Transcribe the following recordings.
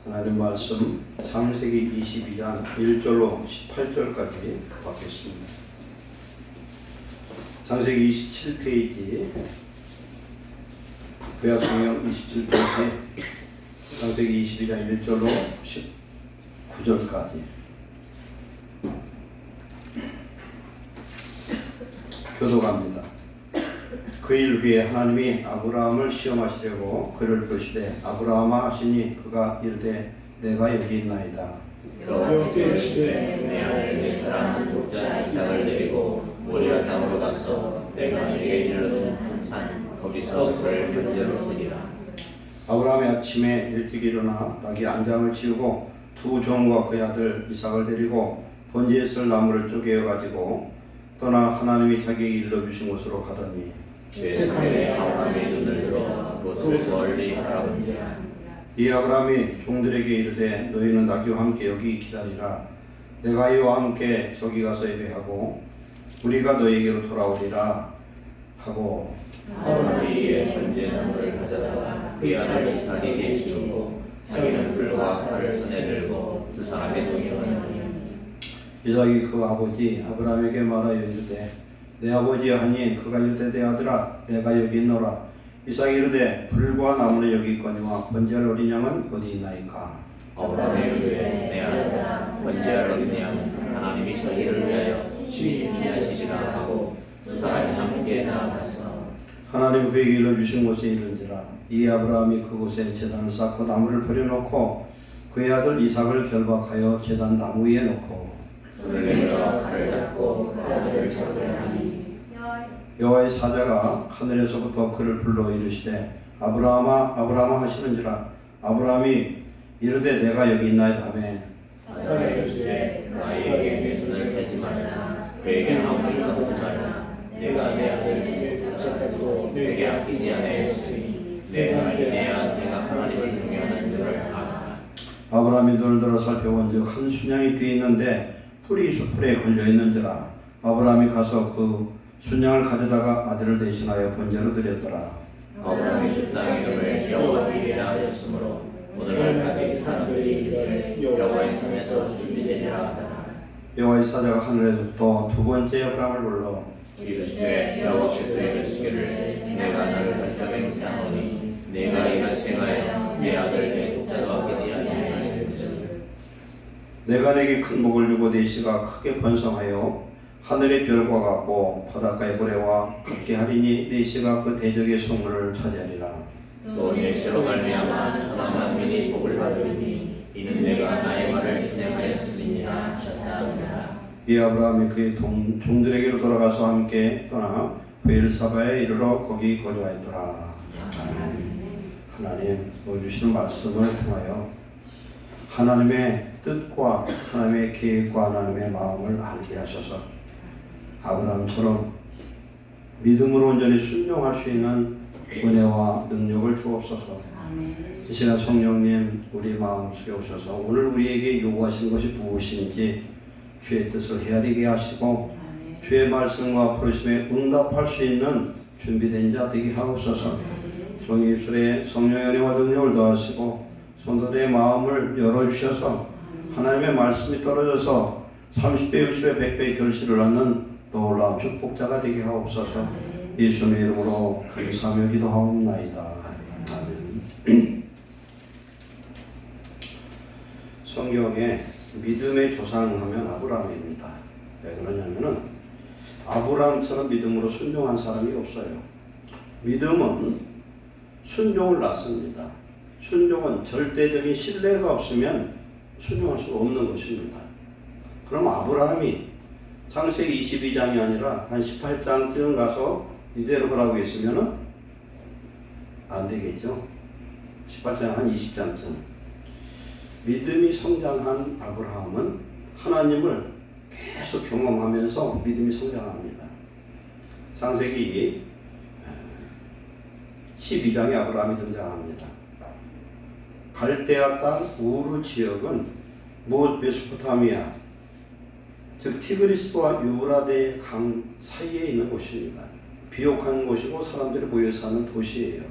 하나님 말씀 창세기 22장 1절로 18절까지 받겠습니다. 창세기 27페이지, 구약성경 27페이지, 창세기 22장 1절로 19절까지. 교독합니다. 그 일 후에 하나님이 아브라함을 시험하시려고 그를 부르시되 아브라함아 하시니 그가 이르되 내가 여기 있나이다. 여호와께서 이르시되 내 아들 내 사랑하는 독자 이삭을 데리고 모리아 땅으로 가서 내가 네게 이르는 한 산 거기서 그를 번제로 드리라. 아브라함이 아침에 일찍 일어나 나귀 안장을 치우고 두 종과 그의 아들 이삭을 데리고 번제에 쓸 나무를 쪼개어 가지고 떠나 하나님이 자기에게 일러주신 곳으로 가더니 제3의 아브라함의 눈을 들어 그것을 멀리 바라본지라. 이 아브라함이 종들에게 이르되 너희는 나귀와 함께 여기 기다리라. 내가 이와 함께 저기 가서 예배하고 우리가 너희에게로 돌아오리라 하고 아브라함이 이에 번제나무를 가져다가 그의 아들 이삭에게 주고 자기는 불과 칼을 손에 들고 두 사람의 동행하니 이삭이 그 아버지 아브라함에게 말하여 이르되 내 아버지 하니 그가 이르되 내 아들아 내가 여기 있노라. 이삭이 이르되 불과 나무는 여기 있거니와 번제할 어린 양은 어디 있나이까. 아브라함이 이르되 내 아들아 번제할 어린 양은 하나님이 자기를 위하여 친히 준비하시리라 하고 두 사람이 함께 나아갔어. 하나님 그에게 일러주신 곳에 이른지라. 이 아브라함이 그곳에 제단을 쌓고 나무를 버려놓고 그의 아들 이삭을 결박하여 제단 나무 위에 놓고 손을 내밀어 칼을 잡고 그 아들을 잡으려 하니 여호와의 사자가 하늘에서부터 그를 불러 이르시되 아브라함아 아브라함아 하시는지라. 아브라함이 이르되 내가 여기 있나이다 하매 사자가 이르시되 그 아이에게 내 손을 대지 말라. 그에게 아무 일도 하지 말라. 내가 내 아들에게 붙잡고 내게 아끼지 아니하였으니 내가 이제야 내가 하나님을 경외하는 줄을 알아. 아브라함이 눈을 들어 살펴본즉 한 순양이 뒤에 있는데 풀이 수풀에 걸려 있는지라. 아브라함이 가서 그 순양을 가져다가 아들을 대신하여 번제로 드렸더라. 아브라함이 그 땅의 이름을 여호와 이레라 하였으므로 오늘날까지 사람들이 이를 여호와의 산에서 준비되리라 하더라. 여호와의 사자가 하늘에서부터 두 번째 아브라함을 불러 이르시되 여호와께서 이르시기를 내가 너를 가져 맹세하노니 내가 이같이 행하여 내 아들 내 독자도 아끼지 아니하였으니 내가 내게 큰 복을 주고 내 씨가 크게 번성하여 하늘의 별과 같고 바닷가의 모래와 같게 하리니 내 씨가 그 대적의 소문을 차지하리라. 또 내 씨로 말미암아 천하 만민이 복을 받으리니 이는 내가 나의 말을 준행하였음이니라 하셨다. 이 아브라함이 그의 종들에게로 돌아가서 함께 떠나 베엘사바에 이르러 거기 거주하였더라. 하나님 주시는 말씀을 통하여 하나님의 뜻과 하나님의 계획과 하나님의 마음을 알게 하셔서 아브라함처럼 믿음으로 온전히 순종할 수 있는 은혜와 능력을 주옵소서. 이 시간 성령님 우리 마음속에 오셔서 오늘 우리에게 요구하신 것이 무엇인지 주의 뜻을 헤아리게 하시고 주의 말씀과 부르심에 응답할 수 있는 준비된 자 되게 하옵소서. 종이 입술에 성령의 은혜와 능력을 더하시고 성도들의 마음을 열어주셔서 하나님의 말씀이 떨어져서 30배, 60배, 100배의 결실을 얻는 놀라운 축복자가 되게 하옵소서. 예수님의 이름으로 감사하며 기도하옵나이다. 아멘. 성경에 믿음의 조상하면 아브라함입니다. 왜 그러냐면은 아브라함처럼 믿음으로 순종한 사람이 없어요. 믿음은 순종을 낳습니다. 순종은 절대적인 신뢰가 없으면 순종할 수가 없는 것입니다. 그럼 아브라함이 창세기 22장이 아니라 한 18장쯤 가서 이대로 하라고 했으면 안 되겠죠. 18장 한 20장쯤. 믿음이 성장한 아브라함은 하나님을 계속 경험하면서 믿음이 성장합니다. 창세기 12장에 아브라함이 등장합니다. 갈대아 땅 우르 지역은 메소포타미아 즉 티그리스와 유브라데 강 사이에 있는 곳입니다. 비옥한 곳이고 사람들이 모여 사는 도시예요.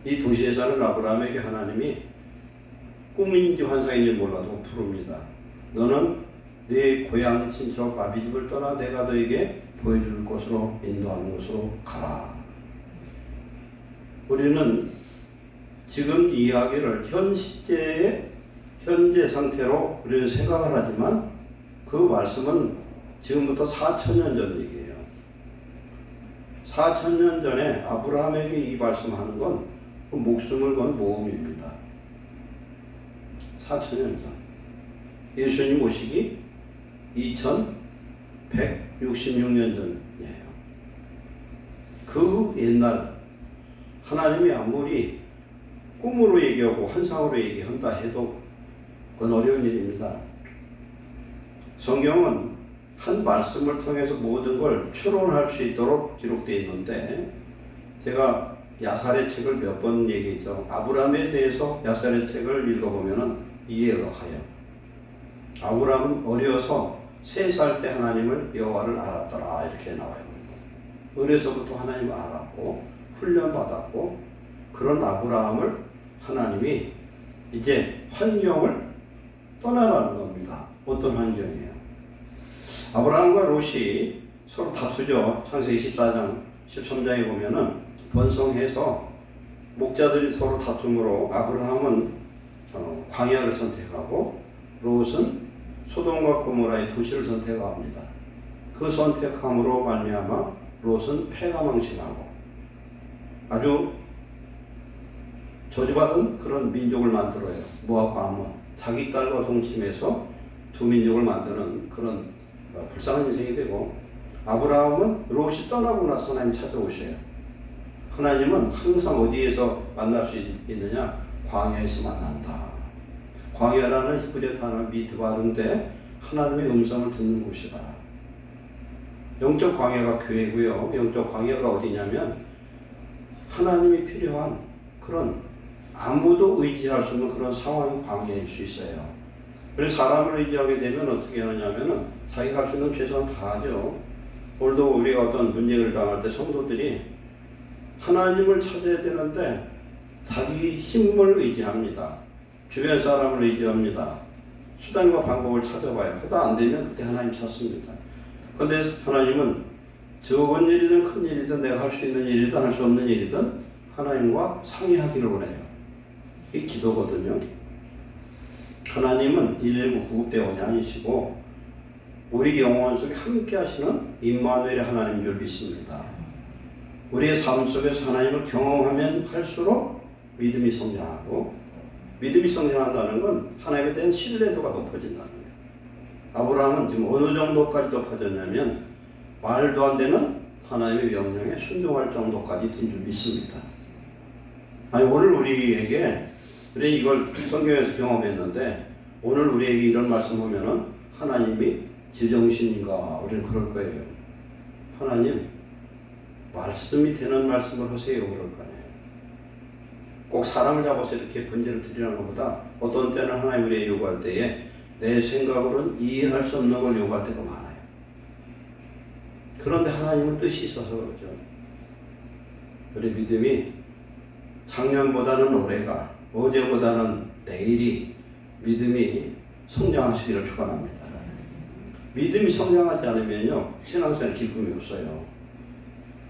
이 도시에 사는 아브라함에게 하나님이 꿈인지 환상인지 몰라도 부릅니다. 너는 네 고향 친척 아비집을 떠나 내가 너에게 보여줄 곳으로 인도하는 곳으로 가라. 우리는 지금 이 이야기를 현 시제의 현재 상태로 우리는 생각을 하지만 그 말씀은 지금부터 4,000년 전 얘기예요. 4,000년 전에 아브라함에게 이 말씀하는 건 그 목숨을 건 모험입니다. 4,000년 전. 예수님 오시기 2166년 전이에요. 그 옛날 하나님이 아무리 꿈으로 얘기하고 환상으로 얘기한다 해도 그건 어려운 일입니다. 성경은 한 말씀을 통해서 모든 걸 추론할 수 있도록 기록되어 있는데 제가 야살의 책을 몇 번 얘기했죠. 아브라함에 대해서 야살의 책을 읽어보면 이해가 가요. 아브라함은 어려서 3살 때 하나님을 여호와를 알았더라 이렇게 나와요. 어려서부터 하나님을 알았고 훈련받았고 그런 아브라함을 하나님이 이제 환경을 떠나라는 겁니다. 어떤 환경이에요? 아브라함과 롯이 서로 다투죠. 창세기 14장 13장에 보면은 번성해서 목자들이 서로 다툼으로 아브라함은 광야를 선택하고 롯은 소돔과 고모라의 도시를 선택합니다. 그 선택함으로 말미암아 롯은 패가망신하고 아주 저주받은 그런 민족을 만들어요. 모압과 암몬. 자기 딸과 동침해서 두 민족을 만드는 그런 불쌍한 인생이 되고 아브라함은 롯이 떠나고 나서 하나님 찾아오셔요. 하나님은 항상 어디에서 만날 수 있느냐? 광야에서 만난다. 광야라는 히브리어 단어 미드바른데 하나님의 음성을 듣는 곳이다. 영적 광야가 교회고요. 영적 광야가 어디냐면 하나님이 필요한 그런 아무도 의지할 수 없는 그런 상황이 광야일 수 있어요. 그래서 사람을 의지하게 되면 어떻게 하느냐면은 자기가 할 수 있는 최선을 다하죠. 오늘도 우리가 어떤 문제를 당할 때 성도들이 하나님을 찾아야 되는데 자기 힘을 의지합니다. 주변 사람을 의지합니다. 수단과 방법을 찾아봐요. 그러다 안 되면 그때 하나님 찾습니다. 그런데 하나님은 적은 일이든 큰 일이든 내가 할 수 있는 일이든 할 수 없는 일이든 하나님과 상의하기를 원해요. 이게 기도거든요. 하나님은 119 구급대원이 아니시고 우리 영혼 속에 함께 하시는 임마누엘의 하나님인 줄 믿습니다. 우리의 삶 속에서 하나님을 경험하면 할수록 믿음이 성장하고 믿음이 성장한다는 건 하나님에 대한 신뢰도가 높아진다는 거예요. 아브라함은 지금 어느 정도까지 높아졌냐면 말도 안 되는 하나님의 명령에 순종할 정도까지 된 줄 믿습니다. 아니 오늘 우리에게 우리 이걸 성경에서 경험했는데 오늘 우리에게 이런 말씀하면은 하나님이 제정신인가 우리는 그럴 거예요. 하나님 말씀이 되는 말씀을 하세요 그럴 거 아니에요. 꼭 사람을 잡아서 이렇게 번제를 드리는 것보다 어떤 때는 하나님 우리에게 요구할 때에 내 생각으로는 이해할 수 없는 걸 요구할 때가 많아요. 그런데 하나님은 뜻이 있어서 그러죠. 우리 믿음이 작년보다는 올해가 어제보다는 내일이 믿음이 성장하시기를 축원합니다. 믿음이 성장하지 않으면요 신앙생활 기쁨이 없어요.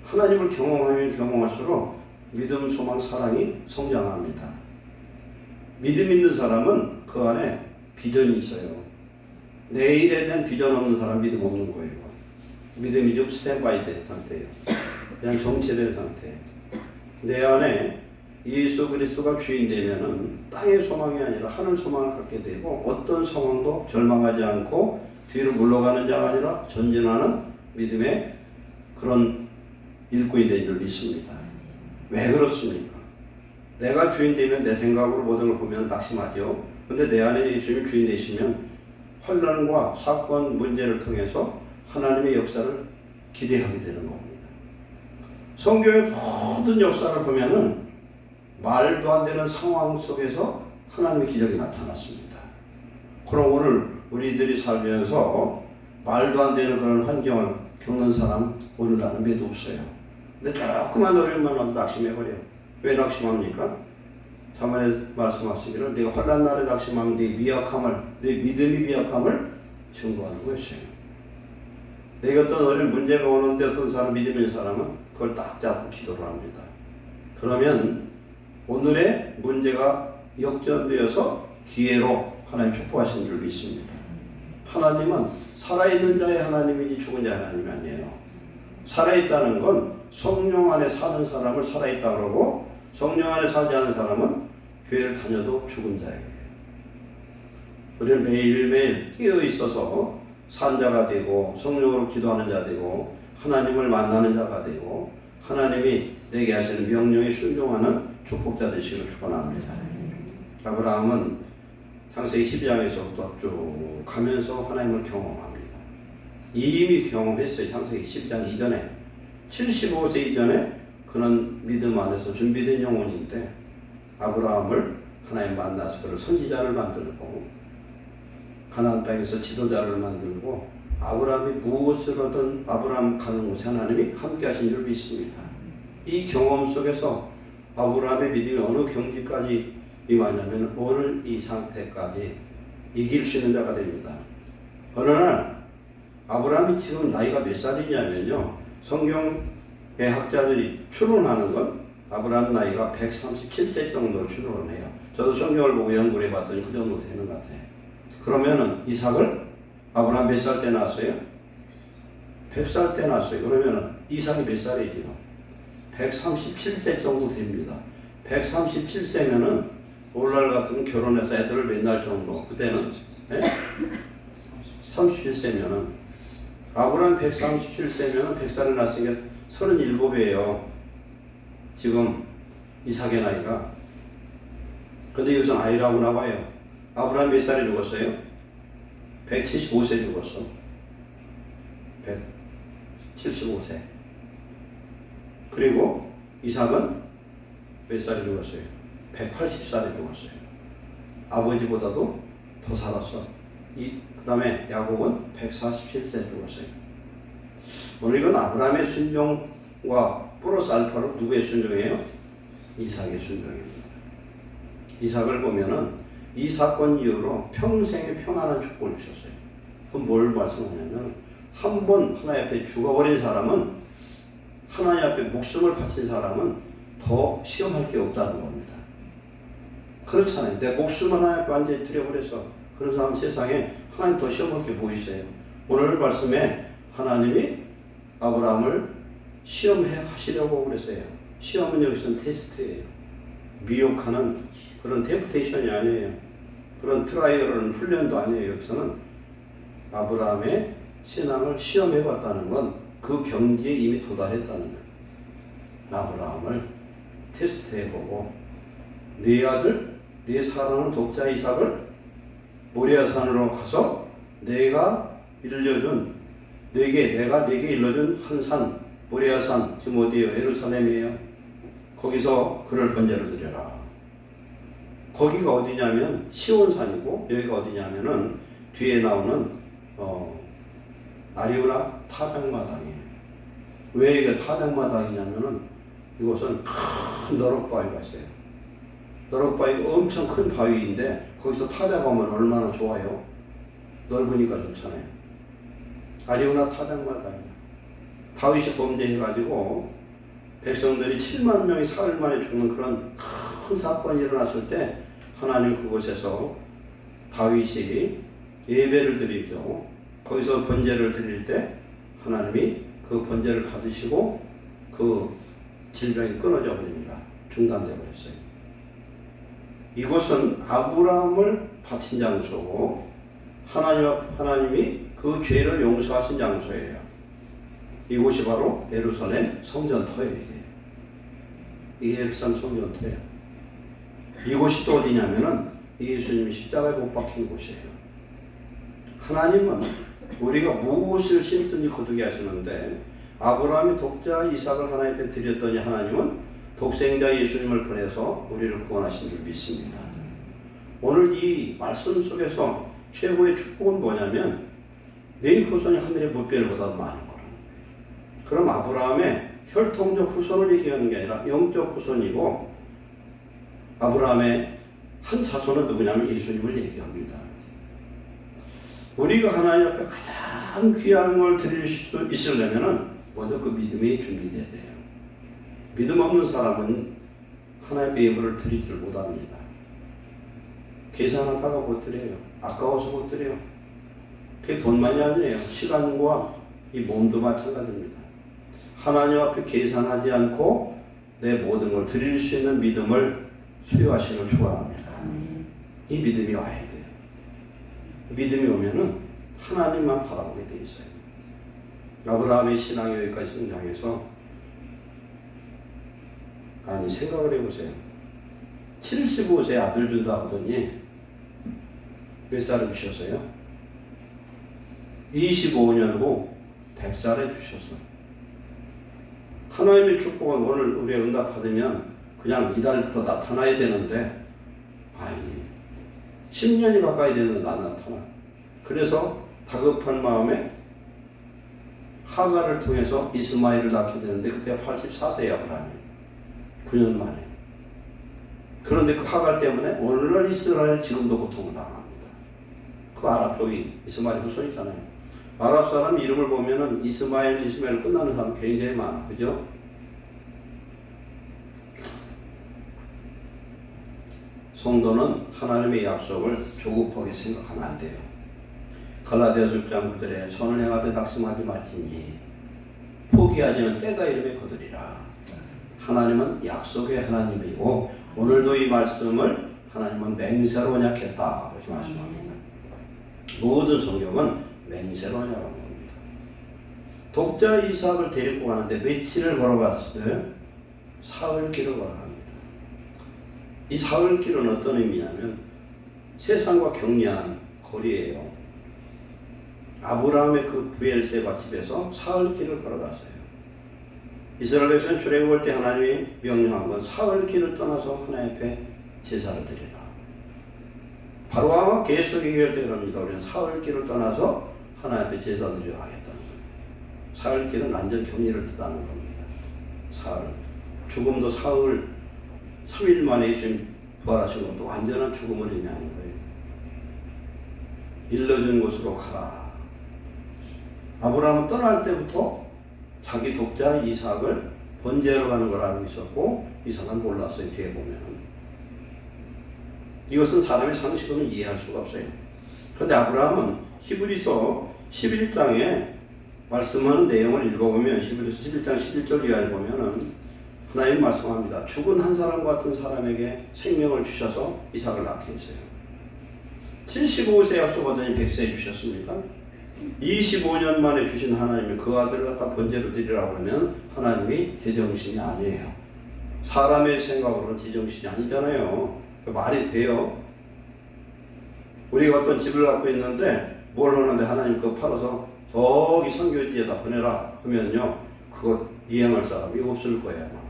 하나님을 경험하면 경험할수록 믿음, 소망, 사랑이 성장합니다. 믿음 있는 사람은 그 안에 비전이 있어요. 내일에 대한 비전 없는 사람 믿음 없는 거예요. 믿음이 좀 스탠바이 된 상태예요. 그냥 정체된 상태. 내 안에 예수 그리스도가 주인 되면은 땅의 소망이 아니라 하늘 소망을 갖게 되고 어떤 상황도 절망하지 않고 뒤로 물러가는 자가 아니라 전진하는 믿음의 그런 일꾼이 된 줄 믿습니다. 왜 그렇습니까? 내가 주인 되면 내 생각으로 모든 걸 보면 낙심하죠. 근데 내 안에 예수님이 주인 되시면 환난과 사건 문제를 통해서 하나님의 역사를 기대하게 되는 겁니다. 성경의 모든 역사를 보면은 말도 안 되는 상황 속에서 하나님의 기적이 나타났습니다. 그럼 오늘 우리들이 살면서 말도 안 되는 그런 환경을 겪는 사람 오늘날은 매도 없어요. 근데 조그만 어려움만 와도 낙심해버려요. 왜 낙심합니까? 자문에 말씀하시기를 내가 환난 날에 낙심하면 내 믿음이 미약함을 증거하는 것이에요. 내가 어떤 어린 문제가 오는데 어떤 사람 믿음 있는 사람은 그걸 딱 잡고 기도를 합니다. 그러면 오늘의 문제가 역전되어서 기회로 하나님 축복하신 줄 믿습니다. 하나님은 살아있는 자의 하나님이지 죽은 자의 하나님이 아니에요. 살아있다는 건 성령 안에 사는 사람을 살아있다 그러고 성령 안에 살지 않은 사람은 교회를 다녀도 죽은 자예요. 우리는 매일매일 깨어 있어서 산자가 되고 성령으로 기도하는 자 되고 하나님을 만나는 자가 되고 하나님이 내게 하시는 명령에 순종하는 축복자 되시기를 축원합니다. 아브라함은 창세기 12장에서부터 쭉 가면서 하나님을 경험합니다. 이미 경험했어요. 창세기 12장 이전에 75세 이전에 그는 믿음 안에서 준비된 영혼인데 아브라함을 하나님 만나서 그를 선지자를 만들고 가나안 땅에서 지도자를 만들고 아브라함이 무엇을 하든 아브라함 가는 곳에 하나님이 함께 하신 줄 믿습니다. 이 경험 속에서 아브라함의 믿음이 어느 경지까지 임하냐면 오늘 이 상태까지 이길 수 있는 자가 됩니다. 어느 날 아브라함이 지금 나이가 몇 살이냐면요. 성경의 학자들이 추론하는 건 아브라함 나이가 137세 정도 추론을 해요. 저도 성경을 보고 연구를 해봤더니 그 정도 되는 것 같아요. 그러면은 이삭을 아브라함 몇 살 때 낳았어요? 100살 때 낳았어요. 그러면은 이삭이 몇 살이지요? 137세 정도 됩니다. 137세면은 오늘날 같은 결혼해서 애들을 몇 날 정도 그때는 37세면은 아브라함 137세면은 100살을 낳았으니까 37이에요. 지금 이삭의 나이가. 근데 여기서 아이라고 나와요. 아브라함 몇 살에 죽었어요? 175세 죽었어. 175세. 그리고 이삭은 몇 살에 죽었어요? 180살에 죽었어요. 아버지보다도 더 살았어. 그 다음에 야곱은 147세에 죽었어요. 오늘 이건 아브라함의 순종과 플러스 알파로 누구의 순종이에요? 이삭의 순종입니다. 이삭을 보면은 이 사건 이후로 평생에 평안한 축복을 주셨어요. 그럼 뭘 말씀하냐면 한 번 하나님 앞에 죽어버린 사람은 하나님 앞에 목숨을 바친 사람은 더 시험할 게 없다는 겁니다. 그렇잖아요. 내 목숨 하나님 앞에 완전히 들여버려서 그런 사람 세상에 하나님 더 시험할 게 뭐 있어요? 오늘 말씀에 하나님이 아브라함을 시험해 하시려고 그랬어요. 시험은 여기서는 테스트예요. 미혹하는 그런 템프테이션이 아니에요. 그런 트라이얼은 훈련도 아니에요. 여기서는 아브라함의 신앙을 시험해 봤다는 건 그 경지에 이미 도달했다는 거예요. 아브라함을 테스트해보고 네 아들, 네 사랑하는 독자 이삭을 모리아 산으로 가서 내가 내게 일러준 한 산, 모리아 산, 지금 어디예요? 예루살렘이에요. 거기서 그를 번제로 드려라. 거기가 어디냐면 시온산이고 여기가 어디냐면은 뒤에 나오는 아리우나 타작마당이에요. 왜 이게 타작마당이냐면은 이곳은 큰 너럭바위가 있어요. 너럭바위가 엄청 큰 바위인데 거기서 타작하면 얼마나 좋아요? 넓으니까 좋잖아요. 아리우나 타작마당이에요. 다윗이 범죄해가지고 백성들이 7만 명이 사흘 만에 죽는 그런 큰 사건이 일어났을 때 하나님 그곳에서 다윗이 예배를 드리죠. 거기서 번제를 드릴 때 하나님이 그 번제를 받으시고 그 질병이 끊어져 버립니다. 중단되어 버렸어요. 이곳은 아브라함을 바친 장소고 하나님이 그 죄를 용서하신 장소예요. 이곳이 바로 예루살렘 성전터예요. 이게 예루살렘 성전터예요. 이곳이 또 어디냐면은 예수님이 십자가에 못 박힌 곳이에요. 하나님은 우리가 무엇을 심든지 거두게 하시는데 아브라함이 독자 이삭을 하나님께 드렸더니 하나님은 독생자 예수님을 보내서 우리를 구원하신 줄 믿습니다. 오늘 이 말씀 속에서 최고의 축복은 뭐냐면 내 후손이 하늘의 물결보다 많은 거라는 거예요. 그럼 아브라함의 혈통적 후손을 얘기하는 게 아니라 영적 후손이고 아브라함의 한 자손은 누구냐면 예수님을 얘기합니다. 우리가 하나님 앞에 가장 귀한 걸 드릴 수 있으려면 먼저 그 믿음이 준비돼야 돼요. 믿음 없는 사람은 하나님의 예물을 드리지를 못합니다. 계산하다가 못 드려요. 아까워서 못 드려요. 그게 돈만이 아니에요. 시간과 이 몸도 마찬가지입니다. 하나님 앞에 계산하지 않고 내 모든 걸 드릴 수 있는 믿음을 수요하시는 걸 축원합니다. 이 믿음이 와야 돼요. 믿음이 오면은 하나님만 바라보게 돼 있어요. 아브라함의 신앙이 여기까지 성장해서 아니 생각을 해보세요. 75세 아들 준다 하더니 몇 살을 주셨어요? 25년 후 100살에 주셔서 하나님의 축복은 오늘 우리가 응답받으면 그냥 이달부터 나타나야 되는데 아니 10년이 가까이 되는데 안 나타나. 그래서 다급한 마음에 하가를 통해서 이스마엘을 낳게 되는데 그때 84세야 아브라함이 9년 만에. 그런데 그 하갈 때문에 오늘날 이스라엘은 지금도 고통을 당합니다. 그 아랍 쪽이 이스마엘 후손 있잖아요. 아랍 사람 이름을 보면은 이스마엘 끝나는 사람 굉장히 많아. 그죠? 성도는 하나님의 약속을 조급하게 생각하면 안 돼요. 갈라디아서 6장 9절에 선을 행하되 낙심하지 말지니 포기하지는 때가 이름에 거두리라. 하나님은 약속의 하나님이고 오늘도 이 말씀을 하나님은 맹세로 언약했다 그렇게 말씀합니다. 모든 성경은 맹세로 언약한 겁니다. 독자 이삭을 데리고 가는데 며칠을 걸어갔어요? 사흘길을 걸어갑니다. 이 사흘길은 어떤 의미냐면 세상과 격리한 거리예요. 아브라함의 그 부엘세바 집에서 사흘길을 걸어갔어요. 이스라엘 백성은 출애굽할 때 하나님이 명령한 건 사흘길을 떠나서 하나님 앞에 제사를 드리라. 바로 아마 계속의 해결때 그럽니다. 우리는 사흘길을 떠나서 하나님 앞에 제사 드리려 하겠다는 거예요. 사흘길은 완전 격리를 뜻하는 겁니다. 사흘은 죽음도 사흘 3일 만에 예수님 부활하신 것도 완전한 죽음을 의미하는 거예요. 일러준 곳으로 가라. 아브라함은 떠날 때부터 자기 독자 이삭을 번제로 가는 걸 알고 있었고 이삭은 몰랐어요. 뒤에 보면은. 이것은 사람의 상식으로는 이해할 수가 없어요. 그런데 아브라함은 히브리서 11장에 말씀하는 내용을 읽어보면 히브리서 11장 11절 이하를 보면은 하나님 말씀합니다. 죽은 한 사람 같은 사람에게 생명을 주셔서 이삭을 낳게 했어요. 75세 약속하더니 100세에 주셨습니다. 25년 만에 주신 하나님이 그 아들을 갖다 번제로 드리라고 하면 하나님이 제정신이 아니에요. 사람의 생각으로는 제정신이 아니잖아요. 말이 돼요. 우리가 어떤 집을 갖고 있는데 뭘 하는데 하나님 그거 팔아서 저기 선교지에다 보내라 하면요. 그거 이행할 사람이 없을 거예요. 아마.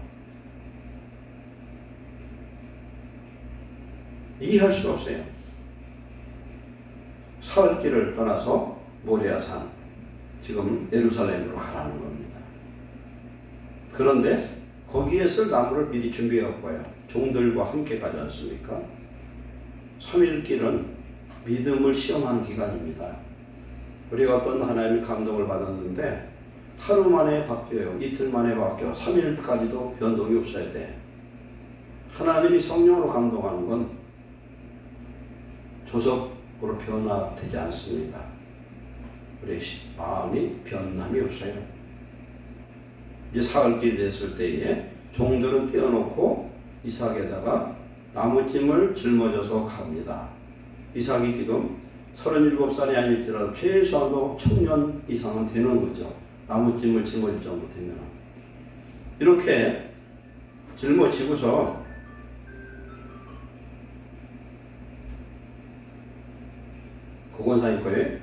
이해할 수가 없어요. 사흘길을 떠나서 모리아산, 지금 예루살렘으로 가라는 겁니다. 그런데 거기에 쓸 나무를 미리 준비해 왔고요. 종들과 함께 가지 않습니까? 3일길은 믿음을 시험하는 기간입니다. 우리가 어떤 하나님의 감동을 받았는데 하루 만에 바뀌어요. 이틀 만에 바뀌어. 3일까지도 변동이 없어야 돼. 하나님이 성령으로 감동하는 건 조석으로 변화되지 않습니다. 우리 마음이 변함이 없어요. 이제 사흘길이 됐을 때에 종들은 떼어놓고 이삭에다가 나무찜을 짊어져서 갑니다. 이삭이 지금 37살이 아닐지라도 최소한도 청년 이상은 되는 거죠. 나무찜을 짊어질 정도 되면. 이렇게 짊어지고서 고건사일 거예요.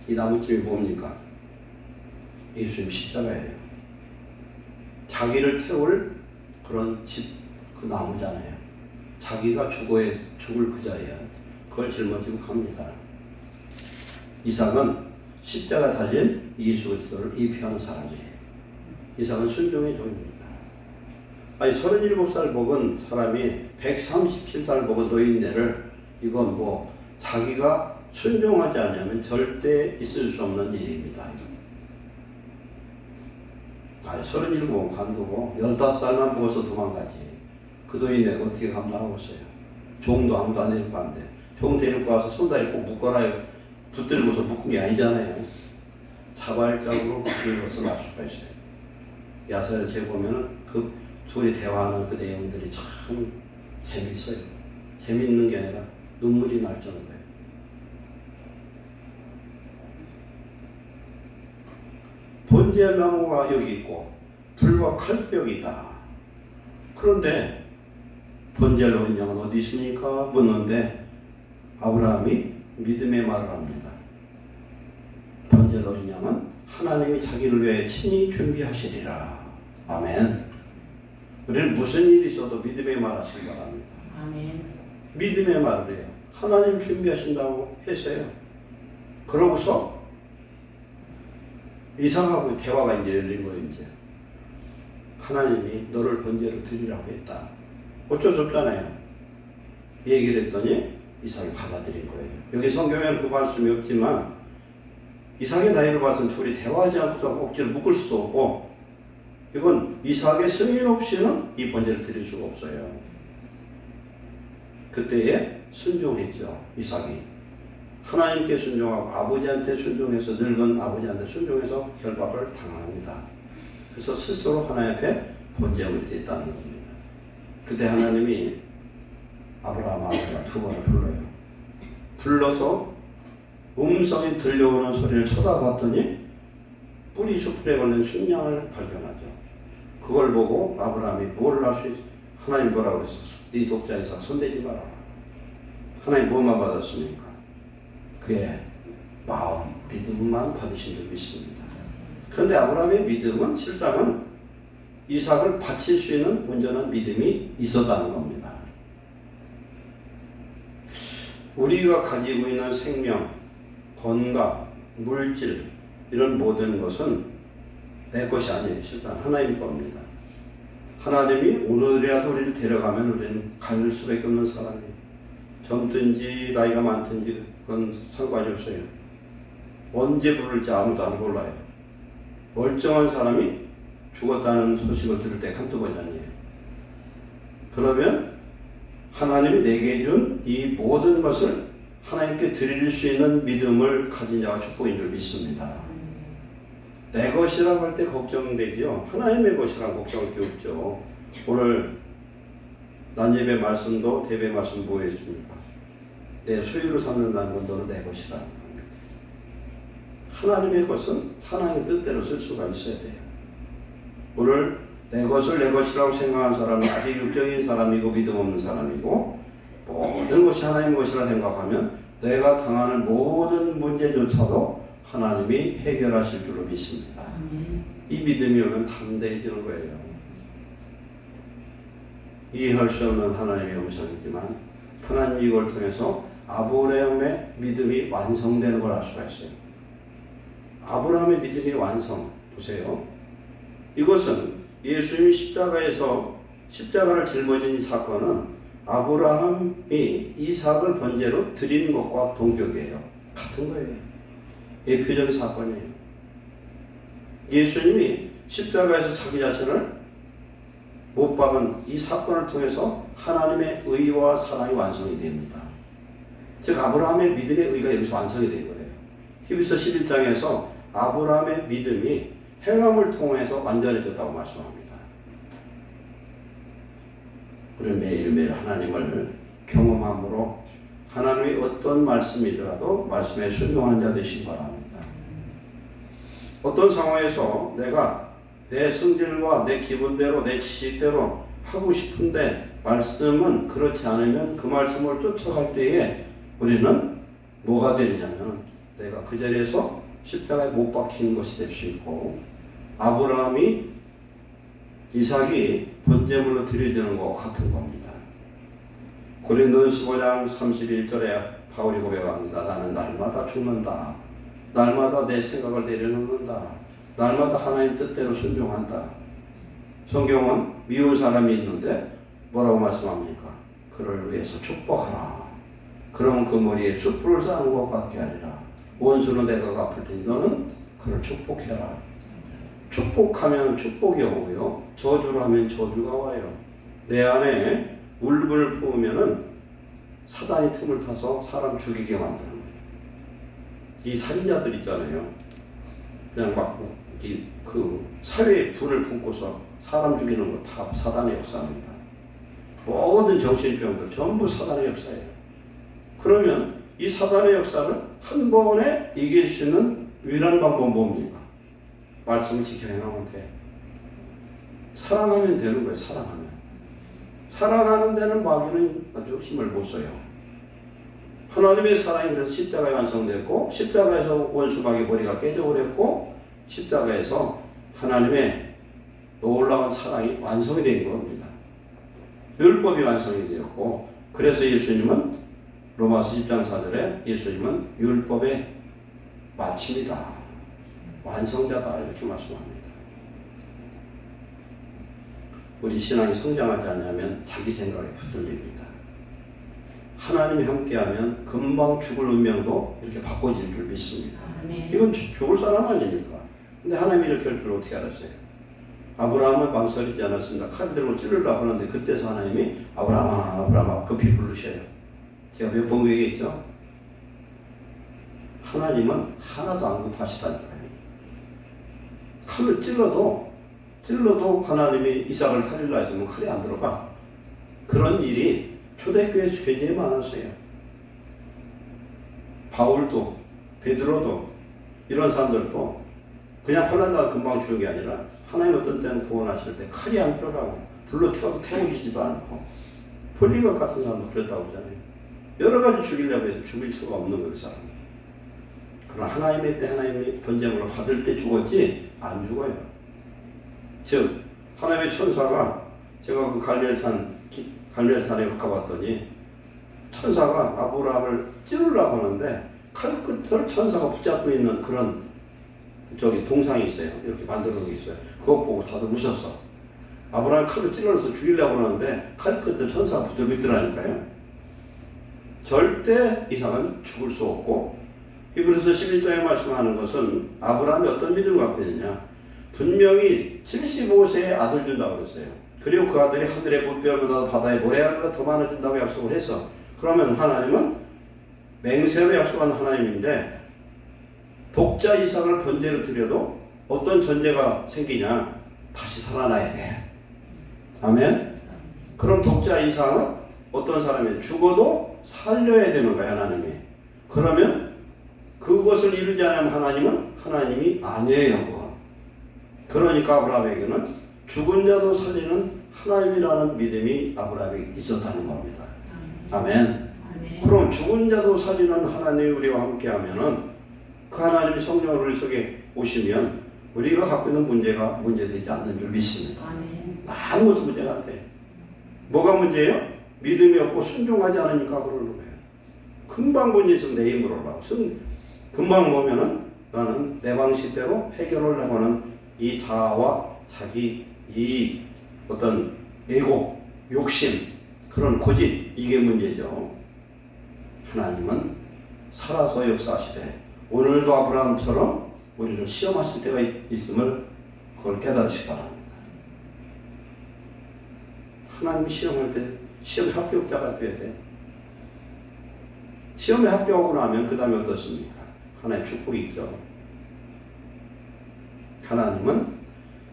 이 나무찜이 뭡니까? 예수님 십자가예요. 자기를 태울 그런 그 나무잖아요. 자기가 죽을 그 자리에 그걸 짊어지고 갑니다. 이삭은 십자가 달린 예수 그리스도를 입혀하는 사람이에요. 이삭은 순종의 종입니다. 아니 37살 먹은 사람이 137살 먹은 노인네를 이건 뭐 자기가 순종하지 않으면 절대 있을 수 없는 일입니다. 아니 37은 관두고 15살만 먹어서 도망가지. 그 노인네가 어떻게 감당하겠어요? 종도 아무도 안 데리고 가는데 종 데리고 와서 손다리 꼭 묶어라요. 붙들고서 묶은 게 아니잖아요. 자발적으로 묶은 것을 알 수가 있어요. 야사를 보면은 그 둘이 대화하는 그 내용들이 참 재밌어요. 재밌는 게 아니라 눈물이 날 정도예요. 번제나무가 여기 있고 불과 칼도 여기 있다. 그런데 번제를 어린 양은 어디 있습니까? 묻는데 아브라함이 믿음의 말을 합니다. 번제를 어린 양은 하나님이 자기를 위해 친히 준비하시리라. 아멘. 우리는 무슨 일이 있어도 믿음의 말 하시기 바랍니다. 아멘. 믿음의 말을 해요. 하나님 준비하신다고 했어요. 그러고서 이삭하고 대화가 이제 열린 거예요. 이제 하나님이 너를 번제로 드리라고 했다. 어쩔 수 없잖아요. 얘기를 했더니 이삭이 받아들인 거예요. 여기 성경에는 그 말씀이 없지만 이삭의 나이를 봐서는 둘이 대화하지 않고서 억지로 묶을 수도 없고 이건 이삭의 승인 없이는 이 번제를 드릴 수가 없어요. 그때에 순종했죠. 이삭이 하나님께 순종하고 아버지한테 순종해서 늙은 아버지한테 순종해서 결박을 당합니다. 그래서 스스로 하나님 앞에 번제물이 됐다는 겁니다. 그때 하나님이 아브라함 두 번을 불러요. 불러서 음성이 들려오는 소리를 쳐다봤더니 뿌리 수풀에 걸린 순양을 발견하죠. 그걸 보고 아브라함이 뭘 할 수 있어? 하나님 뭐라고 그랬어? 네 독자 이삭 손대지 마라. 하나님 뭐만 받았습니까? 그의 마음, 믿음만 받으신 줄 믿습니다. 그런데 아브라함의 믿음은 실상은 이삭을 바칠 수 있는 온전한 믿음이 있었다는 겁니다. 우리가 가지고 있는 생명, 건강, 물질 이런 모든 것은 내 것이 아니에요. 실상 하나님 겁니다. 하나님이 오늘이라도 우리를 데려가면 우리는 갈 수밖에 없는 사람이에요. 젊든지 나이가 많든지 그건 상관이 없어요. 언제 부를지 아무도 안 몰라요. 멀쩡한 사람이 죽었다는 소식을 들을 때 한두 번이 아니에요. 그러면 하나님이 내게 준 이 모든 것을 하나님께 드릴 수 있는 믿음을 가진 자가 축복인 줄 믿습니다. 내 것이라고 할 때 걱정되죠. 하나님의 것이라고 걱정할 게 없죠. 오늘 난예배 말씀도 대배 말씀 뭐였습니까? 내 소유로 삼는다는 건 너는 내 것이라는 겁니다. 하나님의 것은 하나님의 뜻대로 쓸 수가 있어야 돼요. 오늘 내 것을 내 것이라고 생각하는 사람은 아주 육적인 사람이고 믿음 없는 사람이고 모든 것이 하나님의 것이라 생각하면 내가 당하는 모든 문제조차도 하나님이 해결하실 줄로 믿습니다. 이 믿음이 오면 담대해지는 거예요. 이해할 수 없는 하나님의 음성이지만 하나님 이걸 통해서 아브라함의 믿음이 완성되는 걸 알 수가 있어요. 아브라함의 믿음이 완성. 보세요. 이것은 예수님이 십자가를 짊어진 이 사건은 아브라함이 이삭을 번제로 드리는 것과 동격이에요. 같은 거예요. 대표적인 사건이에요. 예수님이 십자가에서 자기 자신을 못 박은 이 사건을 통해서 하나님의 의와 사랑이 완성이 됩니다. 즉 아브라함의 믿음의 의가 여기서 완성이 된 거예요. 히브리서 11장에서 아브라함의 믿음이 행함을 통해서 완전해졌다고 말씀합니다. 우리 매일매일 하나님을 경험함으로 하나님의 어떤 말씀이더라도 말씀에 순종하는 자 되시기 바랍니다. 어떤 상황에서 내가 내 성질과 내 기분대로 내 지식대로 하고 싶은데 말씀은 그렇지 않으면 그 말씀을 쫓아갈 때에 우리는 뭐가 되느냐면 내가 그 자리에서 십자가에 못 박힌 것이 될 수 있고 아브라함이 이삭이 번제물로 드려지는 것과 같은 겁니다. 고린도서 15장 31절에 바울이 고백합니다. 나는 날마다 죽는다. 날마다 내 생각을 내려놓는다. 날마다 하나님 뜻대로 순종한다. 성경은 미운 사람이 있는데 뭐라고 말씀합니까? 그를 위해서 축복하라. 그러면 그 머리에 숯불을 쌓는 것 같게 하리라. 원수는 내가 갚을 테니 너는 그를 축복해라. 축복하면 축복이 오고요. 저주를 하면 저주가 와요. 내 안에 울분을 품으면은 사단이 틈을 타서 사람 죽이게 만드는 거예요. 이 살인자들 있잖아요. 그냥 막 그 사회의 분을 품고서 사람 죽이는 거 다 사단의 역사입니다. 모든 정신병들 전부 사단의 역사예요. 그러면 이 사단의 역사를 한 번에 이길 수 있는 유일한 방법은 뭡니까? 말씀을 지켜 행하면 돼. 사랑하면 되는 거예요. 사랑하면. 사랑하는 데는 마귀는 아주 힘을 못 써요. 하나님의 사랑이 그래서 십자가에 완성됐고, 십자가에서 원수 마귀 머리가 깨져버렸고, 십자가에서 하나님의 놀라운 사랑이 완성이 된 겁니다. 율법이 완성이 되었고, 그래서 예수님은 로마서 10장 4절에 예수님은 율법의 마침이다, 완성자다 이렇게 말씀합니다. 우리 신앙이 성장하지 않으면 자기 생각에 붙들립니다. 하나님이 함께하면 금방 죽을 운명도 이렇게 바꿔질 줄 믿습니다. 이건 죽을 사람 아닙니까? 근데 하나님이 이렇게 할 줄 어떻게 알았어요? 아브라함은 망설이지 않았습니다. 칼 들고 찌르려고 하는데 그때서 하나님이 아브라함아 아브라함아 급히 부르셔요. 제가 몇 번 얘기했죠? 하나님은 하나도 안 급하시다니까요. 칼로 찔러도 하나님이 이삭을 살리려 했으면 칼이 안 들어가. 그런 일이 초대교회에서 굉장히 많았어요. 바울도 베드로도 이런 사람들도 그냥 혼란다가 금방 죽은 게 아니라 하나님 어떤 때는 구원하실 때 칼이 안 들어가고 불로 태워도 태워지지도 않고 폴리것 같은 사람도 그랬다고 하잖아요. 여러 가지 죽이려고 해도 죽일 수가 없는 그 사람. 그러나 하나님의 때 하나님이 번제물을 받을 때 죽었지 안 죽어요. 즉 하나님의 천사가 제가 그 갈멜산에 가봤더니 천사가 아브라함을 찌르려고 하는데 칼끝을 천사가 붙잡고 있는 그런 동상이 있어요. 이렇게 만들어 놓은 게 있어요. 그거 보고 다들 웃었어. 아브라함 칼로 찔러서 죽이려고 하는데 칼끝을 천사가 붙들고 있더라니까요. 절대 이상은 죽을 수 없고, 히브리서 11장에 말씀하는 것은 아브라함이 어떤 믿음을 갖고 있느냐, 분명히 75세에 아들 준다고 그랬어요. 그리고 그 아들이 하늘의 물결보다 바다의 모래알보다 더 많아진다고 약속을 해서, 그러면 하나님은 맹세로 약속한 하나님인데 독자 이삭을 번제로 드려도 어떤 전제가 생기냐, 다시 살아나야 돼. 아멘. 그럼 독자 이삭은 어떤 사람이 죽어도 살려야 되는 거야, 하나님이. 그러면 그것을 이루지 않으면 하나님이 아니에요. 그러니까 아브라함에게는 죽은 자도 살리는 하나님이라는 믿음이 아브라함에게 있었다는 겁니다. 아멘. 그럼 죽은 자도 살리는 하나님이 우리와 함께 하면은 그 하나님이 성령을 우리 속에 오시면 우리가 갖고 있는 문제가 문제되지 않는 줄 믿습니다. 아무것도 문제가 안 돼. 뭐가 문제예요? 믿음이 없고 순종하지 않으니까 그러는 거예요. 금방 문제 있으면 내 힘으로 하려고. 금방 보면은 나는 내 방식대로 해결하려고 하는 이 자아와 자기 이 어떤 에고, 욕심, 그런 고집, 이게 문제죠. 하나님은 살아서 역사하시되 오늘도 아브라함처럼 우리를 시험하실 때가 있음을 그걸 깨달으시기 바랍니다. 하나님이 시험할 때 시험 합격자가 돼야 돼. 시험에 합격하고 나면 그 다음에 어떻습니까? 하나의 축복이 있죠. 하나님은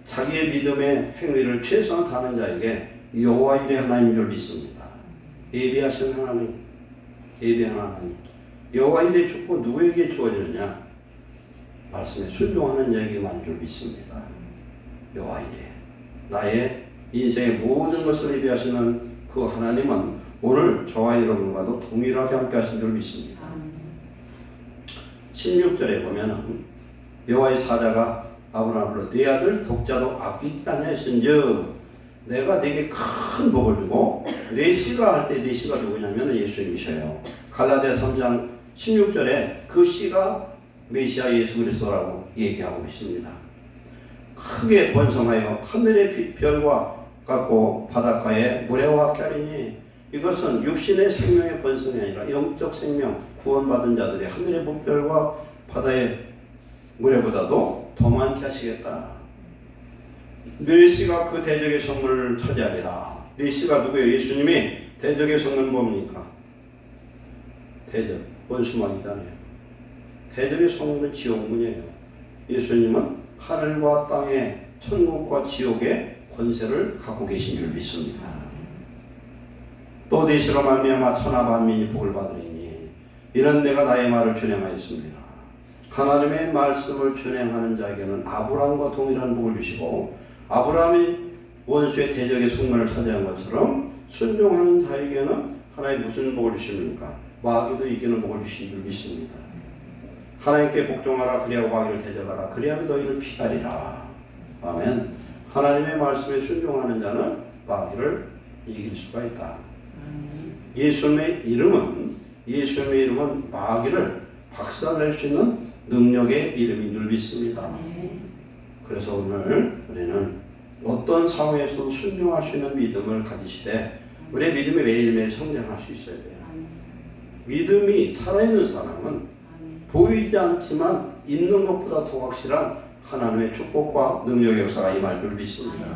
자기의 믿음의 행위를 최소한 다하는 자에게 여호와 일의 하나님인 줄 믿습니다. 예비하신 하나님, 예비한 하나님. 여호와 일의 축복은 누구에게 주어지느냐? 말씀에 순종하는 자에게만 줄 믿습니다. 여호와 일에 나의 인생의 모든 것을 예비하시는 그 하나님은 오늘 저와 여러분과도 동일하게 함께 하신 줄 믿습니다. 16절에 보면 여호와의 사자가 아브라함을 불러 네 아들 독자도 아끼지 아니하신즉 내가 네게 큰 복을 주고 네 씨가 할 때 네 씨가 누구냐면 예수님이셔요. 갈라디아 3장 16절에 그 씨가 메시아 예수 그리스도라고 얘기하고 있습니다. 크게 번성하여 하늘의 빛 별과 같고 바닷가의 모래와 같으니 이것은 육신의 생명의 번성이 아니라 영적 생명 구원받은 자들이 하늘의 물별과 바다의 모래보다도 더 많게 하시겠다. 네 씨가 그 대적의 성문을 차지하리라. 네 씨가 누구예요? 예수님이 대적의 성문 뭡니까? 대적, 원수막이잖아요. 대적의 성문은 지옥문이에요. 예수님은 하늘과 땅의 천국과 지옥의 권세를 갖고 계신 줄 믿습니다. 또 네 씨로 말미암아 천하 만민이 복을 받으리니 이는 내가 나의 말을 준행하였습니다. 하나님의 말씀을 준행하는 자에게는 아브라함과 동일한 복을 주시고 아브라함이 원수의 대적의 성문을 차지한 것처럼 순종하는 자에게는 하나님 무슨 복을 주십니까? 마귀도 이기는 복을 주신 줄 믿습니다. 하나님께 복종하라 그리하고 마귀를 대적하라 그리하면 너희를 피하리라. 아멘. 하나님의 말씀에 순종하는 자는 마귀를 이길 수가 있다. 예수님의 이름은 마귀를 박살낼 수 있는 능력의 이름인 줄 믿습니다. 그래서 오늘 우리는 어떤 상황에서도 순종할 수 있는 믿음을 가지시되 우리의 믿음이 매일매일 성장할 수 있어야 돼요. 믿음이 살아있는 사람은 보이지 않지만 있는 것보다 더 확실한 하나님의 축복과 능력의 역사가 임할 줄 믿습니다.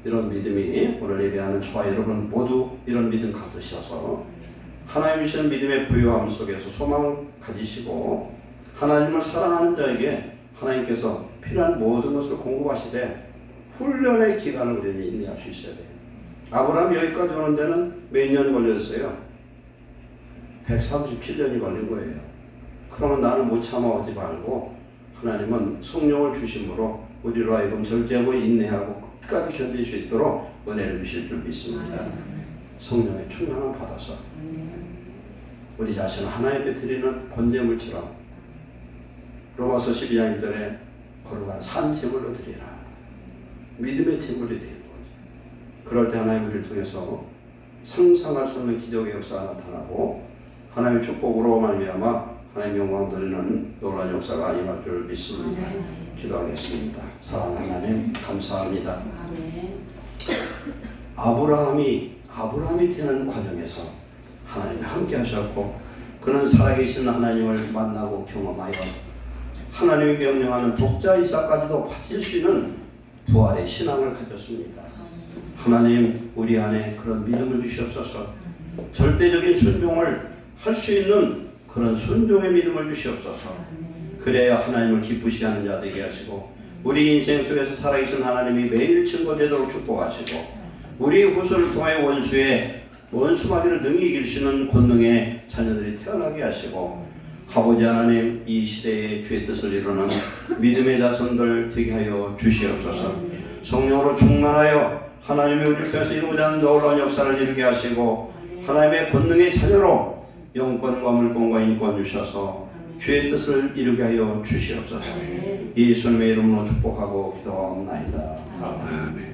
이런 믿음이 오늘 예배하는 저와 여러분 모두 이런 믿음 가지셔서 하나님이 주시는 믿음의 부유함 속에서 소망을 가지시고 하나님을 사랑하는 자에게 하나님께서 필요한 모든 것을 공급하시되 훈련의 기간을 우리는 인내할 수 있어야 돼요. 아브라함 여기까지 오는 데는 몇 년이 걸렸어요? 137년이 걸린 거예요. 그러면 나는 못 참아오지 말고 하나님은 성령을 주심으로 우리로 하여금 절제하고 인내하고 끝까지 견딜 수 있도록 은혜를 주실 줄 믿습니다. 성령의 충만함을 받아서 우리 자신을 하나님께 드리는 번제물처럼 로마서 12장 1절에 거룩한 산 제물로 드리라. 믿음의 제물이 되는 거죠. 그럴 때 하나님 우리를 통해서 상상할 수 없는 기적의 역사가 나타나고 하나님의 축복으로 말미암아 하나님 영광 드리는 놀라운 역사가 임할 줄 믿습니다. 기도하겠습니다. 사랑하는 하나님 감사합니다. 아브라함이 되는 과정에서 하나님이 함께 하셨고 그는 살아계신 하나님을 만나고 경험하여 하나님이 명령하는 독자 이삭까지도 바칠 수 있는 부활의 신앙을 가졌습니다. 하나님 우리 안에 그런 믿음을 주시옵소서. 절대적인 순종을 할 수 있는 그런 순종의 믿음을 주시옵소서. 그래야 하나님을 기쁘시게 하는 자 되게 하시고 우리 인생 속에서 살아계신 하나님이 매일 증거되도록 축복하시고 우리 후손을 통하여 원수마귀를 능히 이길 수 있는 권능의 자녀들이 태어나게 하시고 아버지 하나님 이 시대에 주의 뜻을 이루는 믿음의 자손들 되게 하여 주시옵소서. 성령으로 충만하여 하나님의 우리를 통해서 이루고자 하는 놀라운 역사를 이루게 하시고 하나님의 권능의 자녀로 영권과 물권과 인권 주셔서 주의 뜻을 이루게 하여 주시옵소서. 예수님의 이름으로 축복하고 기도하옵나이다. 아멘.